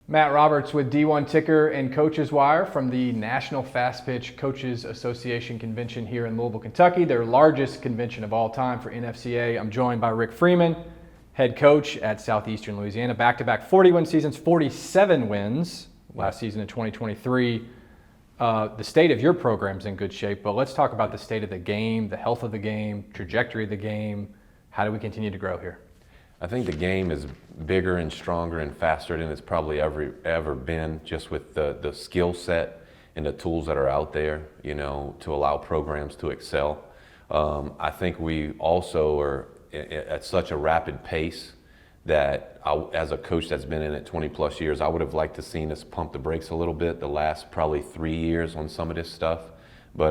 Matt Roberts with D1 Ticker and Coaches.wire from the National Fast Pitch Coaches Association Convention here in Louisville, Kentucky, their largest convention of all time for NFCA. I'm joined by Rick Fremin, head coach at Southeastern Louisiana, back-to-back 40-win seasons, 47 wins last season in 2023. The state of your program's in good shape, but let's talk about the state of the game, the health of the game, trajectory of the game. How do we continue to grow here? I think the game is bigger and stronger and faster than it's probably ever been, just with the skill set and the tools that are out there, to allow programs to excel. I think we also are at such a rapid pace that as a coach that's been in it 20 plus years, I would have liked to seen us pump the brakes a little bit the last probably 3 years on some of this stuff. But,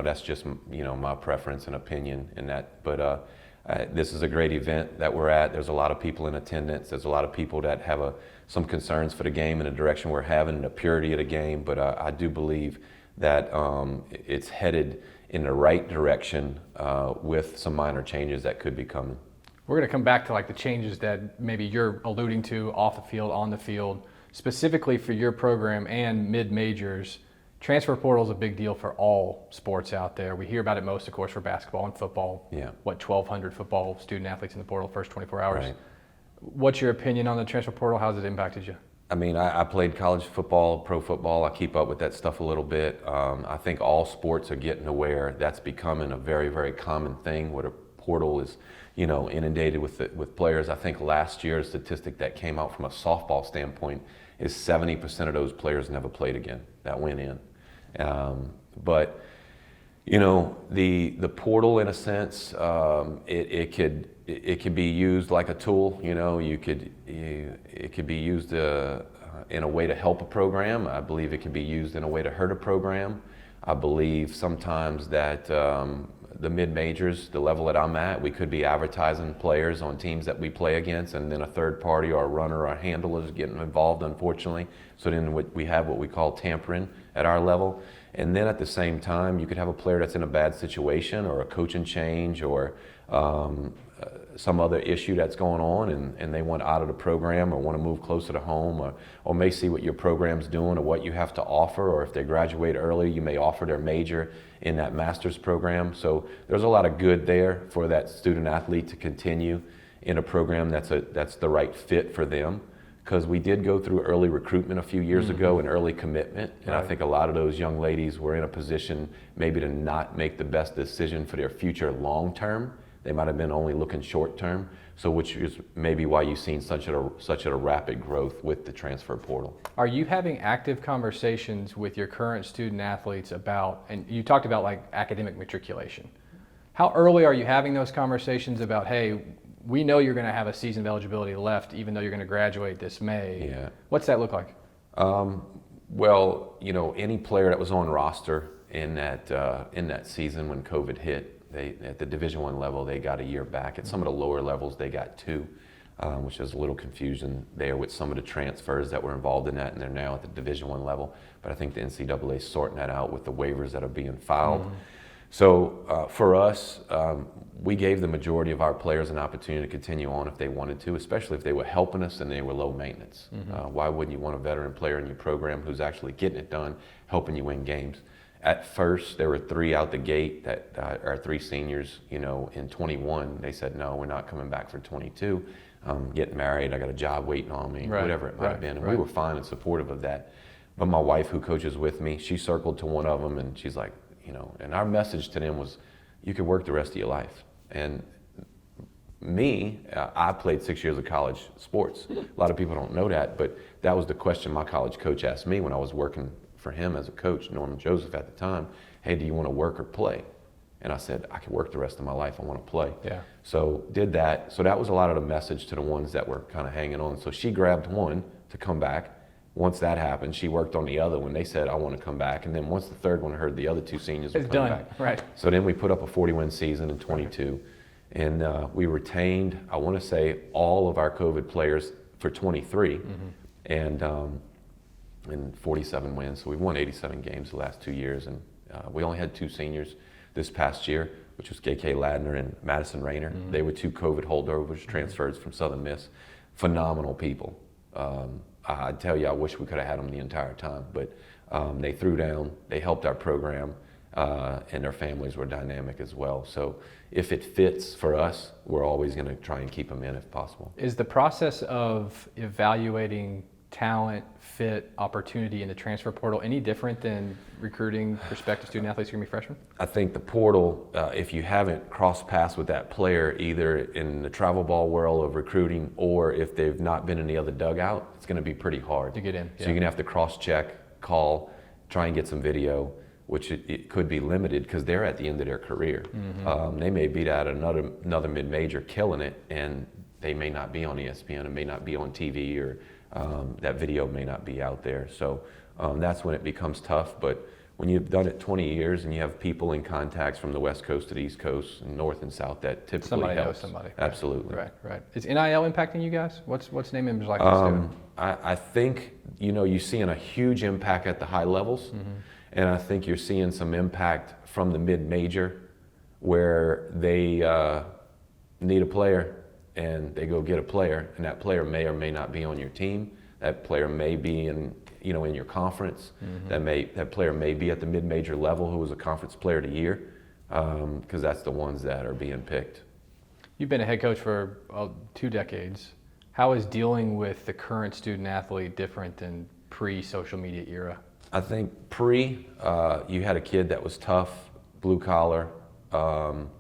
that's just, my preference and opinion in that. But this is a great event that we're at. There's a lot of people in attendance. There's a lot of people that have some concerns for the game and the direction we're having and the purity of the game. But I do believe that it's headed in the right direction with some minor changes that could be coming. We're going to come back to the changes that maybe you're alluding to off the field, on the field, specifically for your program and mid-majors. Transfer portal is a big deal for all sports out there. We hear about it most, of course, for basketball and football. Yeah. 1,200 football student athletes in the portal first 24 hours. Right. What's your opinion on the transfer portal? How has it impacted you? I mean, I played college football, pro football. I keep up with that stuff a little bit. I think all sports are getting aware that's becoming a very, very common thing where the portal is, inundated with players. I think last year, a statistic that came out from a softball standpoint is 70% of those players never played again that went in. But the portal, in a sense, it could be used like a tool. It could be used in a way to help a program. I believe it could be used in a way to hurt a program. I believe sometimes that the mid-majors, the level that I'm at, we could be advertising players on teams that we play against, and then a third party or a runner or a handler is getting involved, unfortunately. So then we have what we call tampering at our level. And then at the same time, you could have a player that's in a bad situation or a coaching change or some other issue that's going on, and they want out of the program or want to move closer to home, or may see what your program's doing or what you have to offer, or if they graduate early, you may offer their major in that master's program. So there's a lot of good there for that student athlete to continue in a program that's the right fit for them. Because we did go through early recruitment a few years ago and early commitment, and right. I think a lot of those young ladies were in a position maybe to not make the best decision for their future long term. They might have been only looking short term, so which is maybe why you've seen such a rapid growth with the transfer portal. Are you having active conversations with your current student athletes about, and you talked about academic matriculation. How early are you having those conversations about, hey, we know you're going to have a season of eligibility left, even though you're going to graduate this May? Yeah. What's that look like? Well, any player that was on roster in that season when COVID hit, at the Division I level, they got a year back. At some of the lower levels, they got 2, which is a little confusion there with some of the transfers that were involved in that, and they're now at the Division I level. But I think the NCAA is sorting that out with the waivers that are being filed. Mm-hmm. So for us, we gave the majority of our players an opportunity to continue on if they wanted to, especially if they were helping us and they were low maintenance. Mm-hmm. Why wouldn't you want a veteran player in your program who's actually getting it done, helping you win games? At first, there were 3 out the gate that are 3 seniors, in 21. They said, no, we're not coming back for 22. I'm getting married, I got a job waiting on me, right. whatever it might have been. And right. we were fine and supportive of that. But my wife, who coaches with me, she circled to one of them and she's like, and our message to them was, you could work the rest of your life. And me, I played 6 years of college sports. A lot of people don't know that, but that was the question my college coach asked me when I was working for him as a coach, Norman Joseph at the time. Hey, do you want to work or play? And I said, I could work the rest of my life, I want to play. Yeah. So did that. So that was a lot of the message to the ones that were kind of hanging on. So she grabbed one to come back. Once that happened, she worked on the other one. They said, I want to come back. And then once the third one heard the other 2 seniors were coming back. Right. So then we put up a 40-win season in 22. And we retained, I want to say, all of our COVID players for 23. Mm-hmm. And 47 wins. So we've won 87 games the last 2 years. And we only had 2 seniors this past year, which was K.K. Ladner and Madison Rayner. They were 2 COVID holdovers, transfers from Southern Miss. Phenomenal people. I tell you, I wish we could have had them the entire time, but they threw down, they helped our program, and their families were dynamic as well. So if it fits for us, we're always going to try and keep them in if possible. Is the process of evaluating talent, fit, opportunity in the transfer portal any different than recruiting prospective student athletes who are going to be freshmen? I think the portal, if you haven't crossed paths with that player, either in the travel ball world of recruiting or if they've not been in the other dugout, it's going to be pretty hard To get in, So yeah. you're going to have to cross-check, call, try and get some video, which it could be limited because they're at the end of their career. They may be at another mid-major killing it, and they may not be on ESPN, and may not be on TV, or that video may not be out there. So that's when it becomes tough. But when you've done it 20 years and you have people in contacts from the West Coast to the East Coast and North and South, that typically Somebody helps. knows somebody. Absolutely. Right. Is NIL impacting you guys? What's name, image, likeness doing? I think, you're seeing a huge impact at the high levels, and I think you're seeing some impact from the mid-major where they need a player and they go get a player, and that player may or may not be on your team. That player may be in your conference. That player may be at the mid-major level who was a conference player of the year, because that's the ones that are being picked. You've been a head coach for 2 decades. How is dealing with the current student athlete different than pre-social media era? I think you had a kid that was tough, blue collar.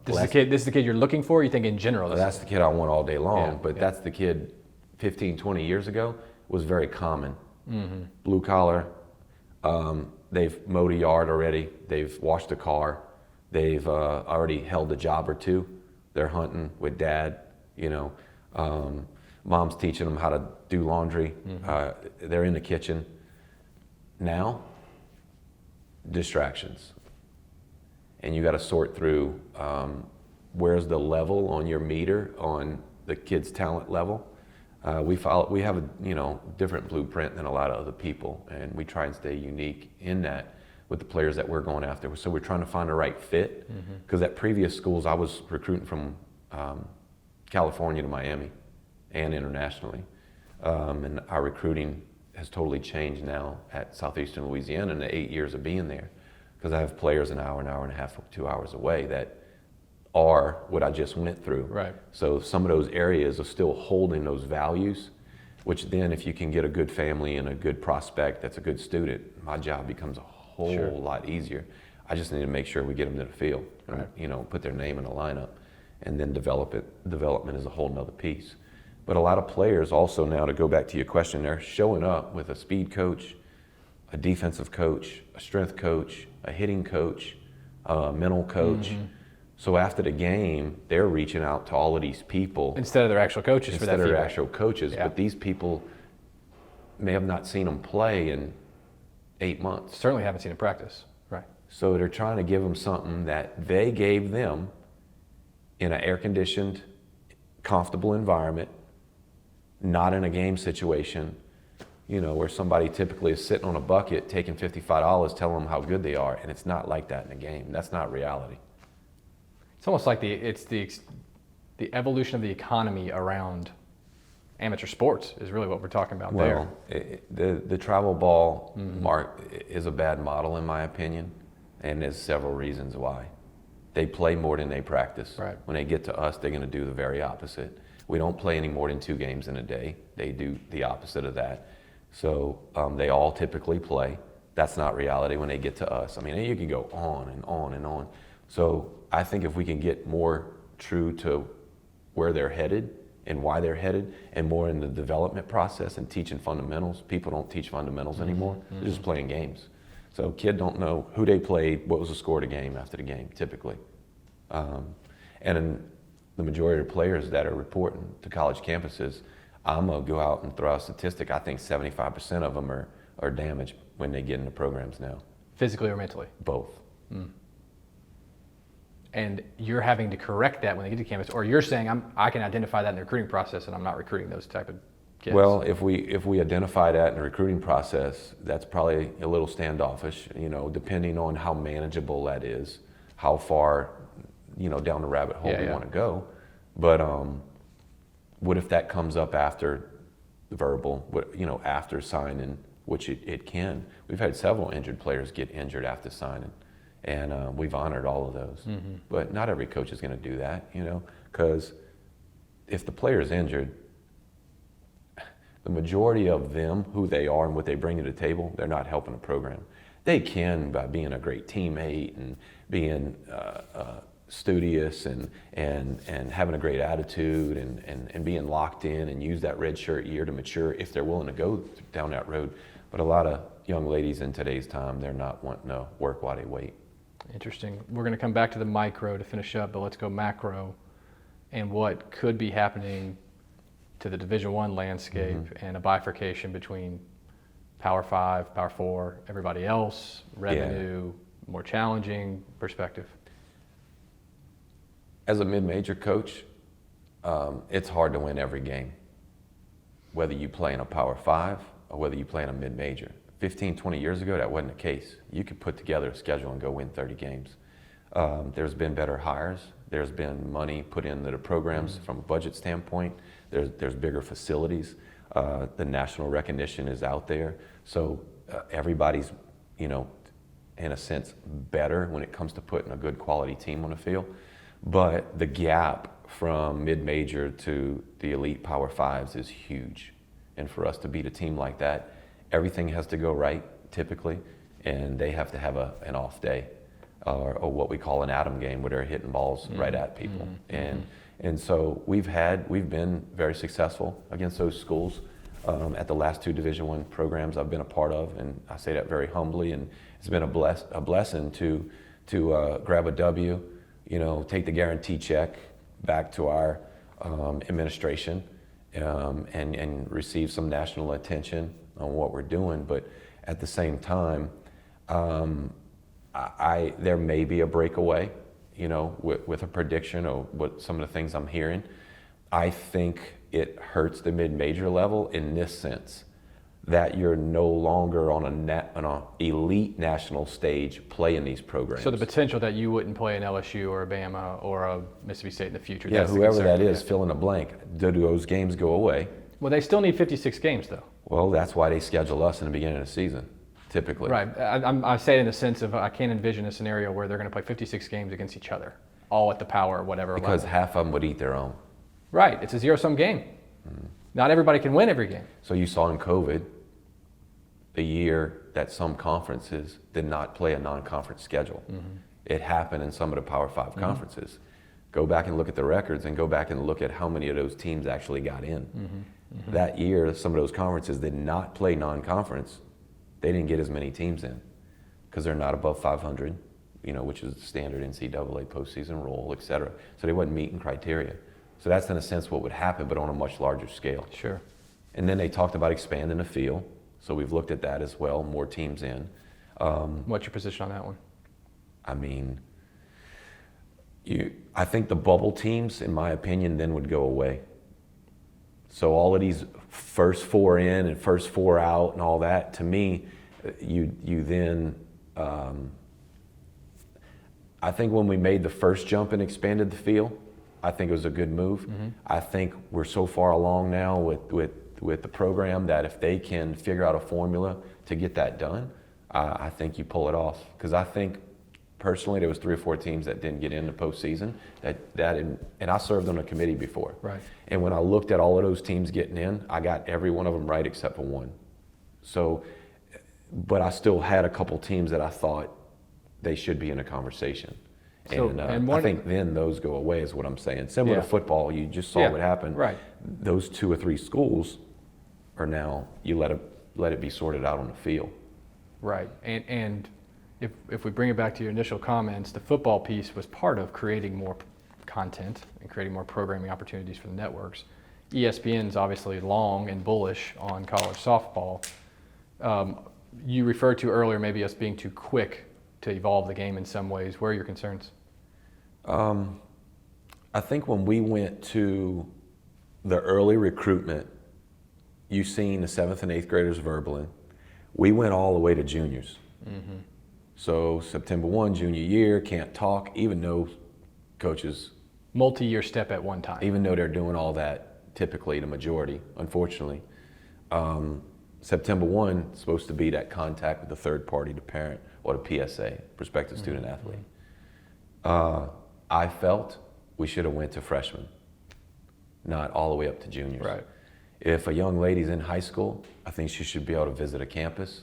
This is the kid you're looking for? Or you think in general? That's the kid I want all day long, but yeah. that's the kid 15, 20 years ago was very common. Blue collar, they've mowed a yard already, they've washed a car, they've already held a job or two, they're hunting with dad, mom's teaching them how to do laundry, they're in the kitchen. Now, distractions. And you got to sort through where's the level on your meter on the kid's talent level. We have a different blueprint than a lot of other people, and we try and stay unique in that with the players that we're going after. So we're trying to find the right fit, because at previous schools I was recruiting from California to Miami and internationally, and our recruiting has totally changed now at Southeastern Louisiana in the 8 years of being there, because I have players an hour and a half, 2 hours away that are what I just went through. Right. So some of those areas are still holding those values, which then if you can get a good family and a good prospect that's a good student, my job becomes a whole lot easier. I just need to make sure we get them to the field, and, put their name in a lineup, and then development is a whole nother piece. But a lot of players also now, to go back to your question, they're showing up with a speed coach, a defensive coach, a strength coach, a hitting coach, a mental coach. So after the game, they're reaching out to all of these people. Instead of their actual coaches for that Instead of their feedback. actual coaches. Yeah. But these people may have not seen them play in 8 months. Certainly haven't seen in practice. Right. So they're trying to give them something that they gave them in an air-conditioned, comfortable environment, not in a game situation, where somebody typically is sitting on a bucket taking $55 telling them how good they are, and it's not like that in a game. That's not reality. It's almost like the evolution of the economy around amateur sports is really what we're talking about there. The travel ball mark is a bad model in my opinion, and there's several reasons why. They play more than they practice. Right. When they get to us, they're going to do the very opposite. We don't play any more than 2 games in a day. They do the opposite of that. So they all typically play. That's not reality when they get to us. I mean, you can go on and on and on. So I think if we can get more true to where they're headed and why they're headed, and more in the development process and teaching fundamentals. People don't teach fundamentals anymore. They're just playing games. So kid don't know who they played, what was the score of the game after the game, typically. And in the majority of the players that are reporting to college campuses, I'm going to go out and throw out a statistic. I think 75% of them are damaged when they get into programs now. Physically or mentally? Both. And you're having to correct that when they get to campus, or you're saying I can identify that in the recruiting process and I'm not recruiting those type of kids? Well, if we identify that in the recruiting process, that's probably a little standoffish, depending on how manageable that is, how far, down the rabbit hole we want to go. But what if that comes up after verbal, after signing, which it can. We've had several injured players get injured after signing, and we've honored all of those. Mm-hmm. But not every coach is going to do that, because if the player is injured, the majority of them, who they are and what they bring to the table, they're not helping the program. They can by being a great teammate and being studious and having a great attitude and being locked in and use that red shirt year to mature if they're willing to go down that road. But a lot of young ladies in today's time, they're not wanting to work while they wait. Interesting. We're going to come back to the micro to finish up, but let's go macro and what could be happening to the Division I landscape and a bifurcation between Power 5, Power 4, everybody else, revenue, more challenging perspective. As a mid-major coach, it's hard to win every game, whether you play in a Power 5 or whether you play in a mid-major. 15, 20 years ago, that wasn't the case. You could put together a schedule and go win 30 games. There's been better hires. There's been money put into the programs from a budget standpoint. There's bigger facilities. The national recognition is out there. So everybody's, in a sense, better when it comes to putting a good quality team on the field. But the gap from mid-major to the elite Power 5s is huge. And for us to beat a team like that, everything has to go right, typically, and they have to have an off day, or what we call an atom game, where they're hitting balls right at people. And so we've been very successful against those schools at the last 2 Division I programs I've been a part of, and I say that very humbly. And it's been a blessing to grab a W, take the guarantee check back to our administration and receive some national attention on what we're doing. But at the same time, there may be a breakaway, with a prediction of what some of the things I'm hearing. I think it hurts the mid-major level in this sense, that you're no longer on an elite national stage playing these programs. So the potential that you wouldn't play an LSU or a Bama or a Mississippi State in the future. Yeah, whoever that is, fill in a blank. Do those games go away? Well, they still need 56 games, though. Well, that's why they schedule us in the beginning of the season, typically. Right. I say it in the sense of I can't envision a scenario where they're going to play 56 games against each other, all at the Power or whatever Because level. half of them would eat their own. Right. It's a zero-sum game. Not everybody can win every game. So you saw in COVID, the year that some conferences did not play a non-conference schedule. It happened in some of the Power 5 conferences. Go back and look at the records and go back and look at how many of those teams actually got in. That year, some of those conferences did not play non-conference. They didn't get as many teams in because they're not above 500, which is the standard NCAA postseason rule, et cetera. So they wasn't meeting criteria. So that's in a sense what would happen, but on a much larger scale. Sure. And then they talked about expanding the field. So we've looked at that as well, more teams in. What's your position on that one? I mean, I think the bubble teams, in my opinion, then would go away. So all of these first 4 in and first 4 out and all that, to me, you then, I think when we made the first jump and expanded the field, I think it was a good move. I think we're so far along now with the program that if they can figure out a formula to get that done, I think you pull it off. Because I think personally there was 3 or 4 teams that didn't get into postseason and I served on a committee before. Right. And when I looked at all of those teams getting in, I got every one of them right except for 1. So, but I still had a couple teams that I thought they should be in a conversation. So, and I think then those go away is what I'm saying. Similar to football, you just saw what happened. Right. Those 2 or 3 schools are now, you let it be sorted out on the field. Right. And if we bring it back to your initial comments, the football piece was part of creating more content and creating more programming opportunities for the networks. ESPN's obviously long and bullish on college softball. You referred to earlier maybe us being too quick to evolve the game in some ways. Where are your concerns? I think when we went to the early recruitment, you've seen the 7th and 8th graders verbaling. We went all the way to juniors. So September 1, junior year, can't talk, even though coaches... Multi-year step at one time. Even though they're doing all that, typically the majority, unfortunately. September 1 is supposed to be that contact with the third party, the parent or the PSA, prospective student athlete. I felt we should have went to freshmen, not all the way up to juniors. Right. If a young lady's in high school, I think she should be able to visit a campus,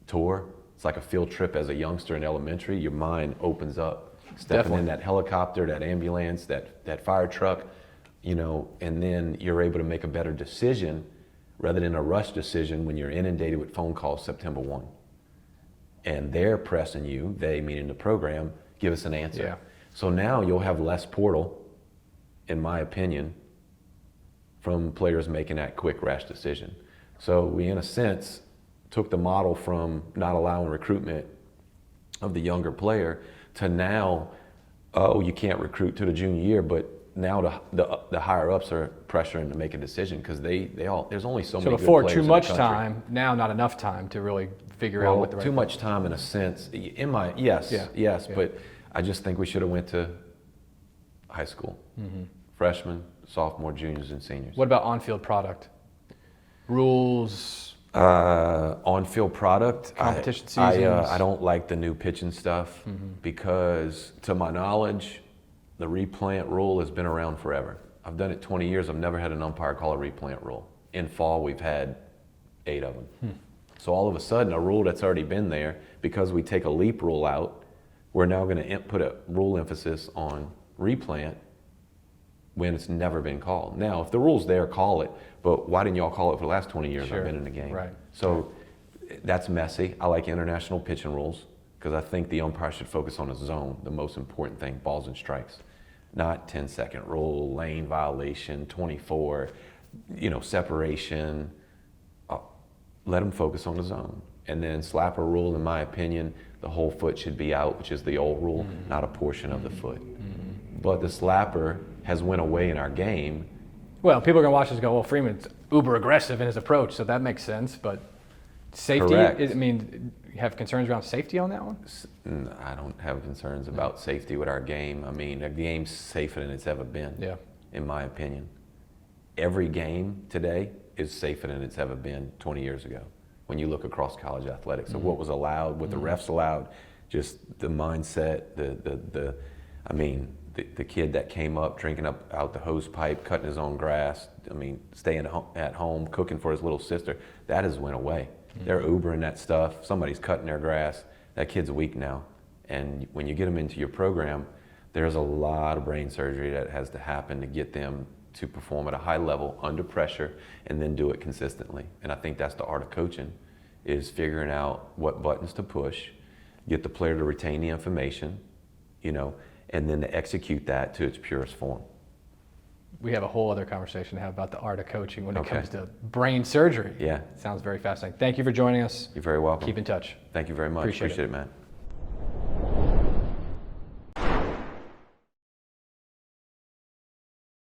tour. It's like a field trip as a youngster in elementary. Your mind opens up, stepping Definitely. in that helicopter, that ambulance, that fire truck, you know, and then you're able to make a better decision rather than a rush decision when you're inundated with phone calls September 1. And they're pressing you, they meaning the program, give us an answer. Yeah. So now you'll have less portal, in my opinion, from players making that quick, rash decision. So we, in a sense, took the model from not allowing recruitment of the younger player to now, oh, you can't recruit to the junior year, but now the higher ups are pressuring to make a decision because there's only so many good before players too in much the country. time, now not enough time to really figure out Well, what the right too much time in a sense. Yes, Yeah. but I just think we should have went to high school, freshmen, sophomore, juniors, and seniors. What about on-field product? Rules. On-field product, Competition I seasons. don't like the new pitching stuff because, to my knowledge, the replant rule has been around forever. I've done it 20 years. I've never had an umpire call a replant rule. In fall, we've had 8 of them. So all of a sudden, a rule that's already been there, because we take a leap rule out, we're now going to put a rule emphasis on replant when it's never been called. Now, if the rule's there, call it. But why didn't y'all call it for the last 20 years Sure. I've been in the game? Right. So that's messy. I like international pitching rules because I think the umpire should focus on a zone, the most important thing, balls and strikes. Not 10-second rule, lane violation, 24, separation. Let them focus on the zone. And then slapper rule, in my opinion, the whole foot should be out, which is the old rule, not a portion of the foot. But the slapper has went away in our game. Well, people are going to watch this and go, well, Freeman's uber aggressive in his approach, so that makes sense. But safety, Correct. You have concerns around safety on that one? I don't have concerns about safety with our game. I mean, the game's safer than it's ever been, Yeah. in my opinion. Every game today is safer than it's ever been 20 years ago when you look across college athletics. So what was allowed, what the refs allowed, just the mindset, the kid that came up drinking out the hose pipe, cutting his own grass, staying at home, cooking for his little sister, that has went away. They're Ubering that stuff. Somebody's cutting their grass. That kid's weak now. And when you get them into your program, there's a lot of brain surgery that has to happen to get them to perform at a high level under pressure and then do it consistently. And I think that's the art of coaching, is figuring out what buttons to push, get the player to retain the information, and then to execute that to its purest form. We have a whole other conversation to have about the art of coaching when it Okay. comes to brain surgery. Yeah. Sounds very fascinating. Thank you for joining us. You're very welcome. Keep in touch. Thank you very much. Appreciate it. Appreciate it, man.